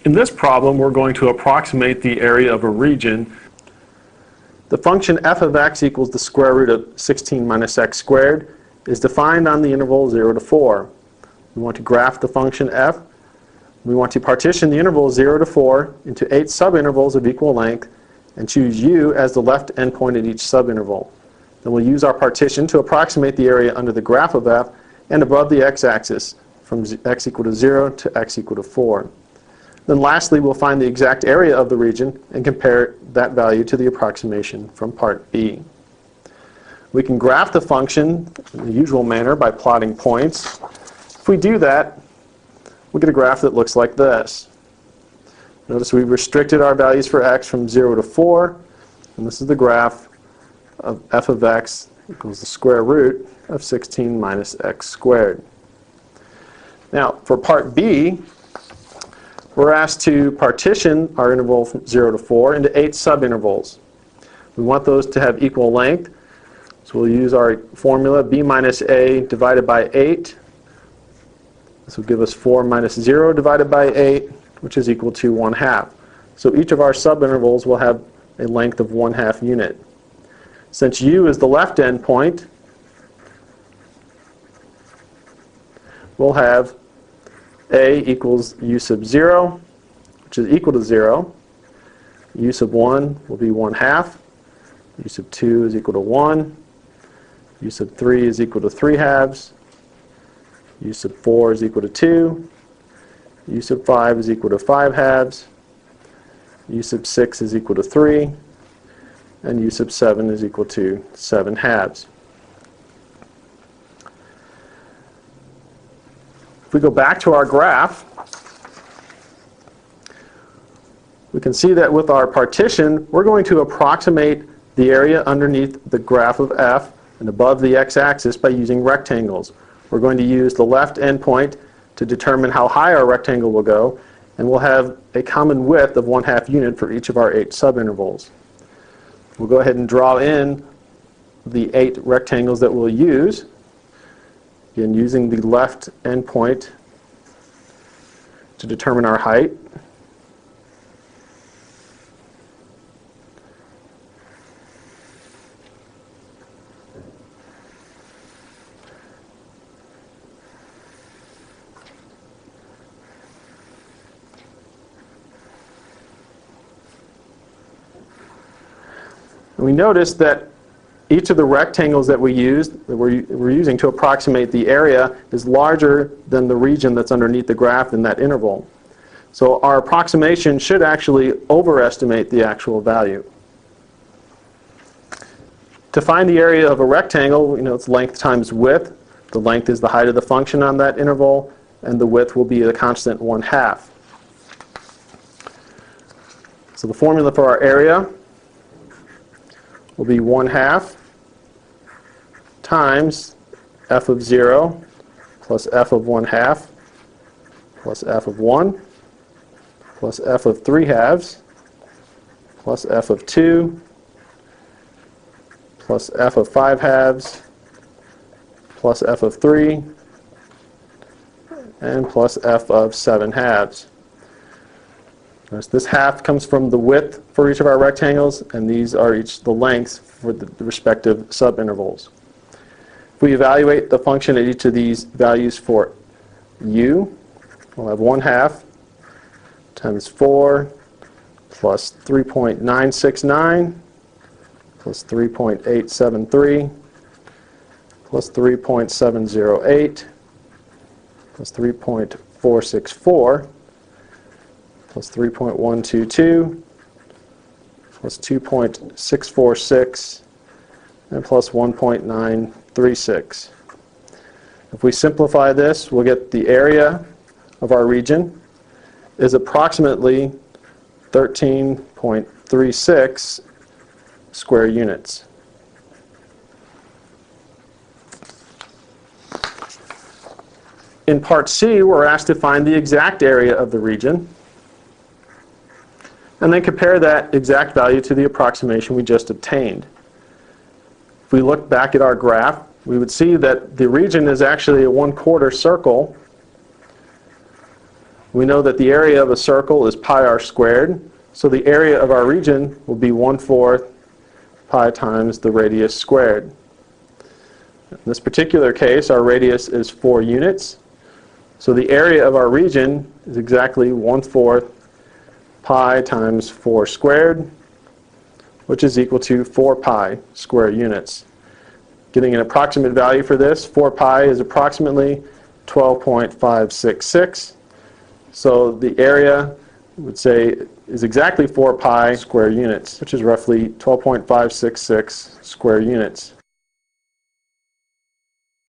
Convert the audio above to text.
In this problem, we're going to approximate the area of a region. The function f of x equals the square root of 16 minus x squared is defined on the interval 0 to 4. We want to graph the function f. We want to partition the interval 0 to 4 into 8 subintervals of equal length and choose u as the left endpoint at each subinterval. Then we'll use our partition to approximate the area under the graph of f and above the x-axis from x equal to 0 to x equal to 4. Then lastly, we'll find the exact area of the region and compare that value to the approximation from part B. We can graph the function in the usual manner by plotting points. If we do that, we get a graph that looks like this. Notice we've restricted our values for x from 0 to 4, and this is the graph of f of x equals the square root of 16 minus x squared. Now, for part B, we're asked to partition our interval from 0 to 4 into 8 subintervals. We want those to have equal length, so we'll use our formula b minus a divided by 8. This will give us 4 minus 0 divided by 8, which is equal to 1/2. So each of our subintervals will have a length of 1/2 unit. Since u is the left endpoint, we'll have a equals u sub 0, which is equal to 0. U sub 1 will be 1/2. U sub 2 is equal to 1. U sub 3 is equal to 3/2. U sub 4 is equal to 2. U sub 5 is equal to 5/2. U sub 6 is equal to 3. And u sub 7 is equal to 7/2. If we go back to our graph, we can see that with our partition, we're going to approximate the area underneath the graph of f and above the x-axis by using rectangles. We're going to use the left endpoint to determine how high our rectangle will go, and we'll have a common width of 1/2 unit for each of our 8 subintervals. We'll go ahead and draw in the 8 rectangles that we'll use. Again, using the left endpoint to determine our height. And we notice that each of the rectangles that we're using to approximate the area is larger than the region that's underneath the graph in that interval. So our approximation should actually overestimate the actual value. To find the area of a rectangle, it's length times width. The length is the height of the function on that interval, and the width will be the constant 1/2. So the formula for our area will be 1/2 times f of 0 plus f of 1/2 plus f of 1 plus f of 3/2 plus f of 2 plus f of 5/2 plus f of 3 and plus f of 7/2. This half comes from the width for each of our rectangles, and these are each the lengths for the respective subintervals. If we evaluate the function at each of these values for u, we'll have 1/2 times 4 plus 3.969 plus 3.873 plus 3.708 plus 3.464 plus 3.122 plus 2.646 and plus 1.936. If we simplify this, we'll get the area of our region is approximately 13.36 square units. In part C, we're asked to find the exact area of the region and then compare that exact value to the approximation we just obtained. If we look back at our graph, we would see that the region is actually a 1/4 circle We know that the area of a circle is pi r squared, so the area of our region will be 1/4 pi times the radius squared. In this particular case, our radius is 4 units, so the area of our region is exactly 1/4 pi times 4 squared, which is equal to 4 pi square units. Getting an approximate value for this, 4 pi is approximately 12.566. So the area, we would say, is exactly 4 pi square units, which is roughly 12.566 square units.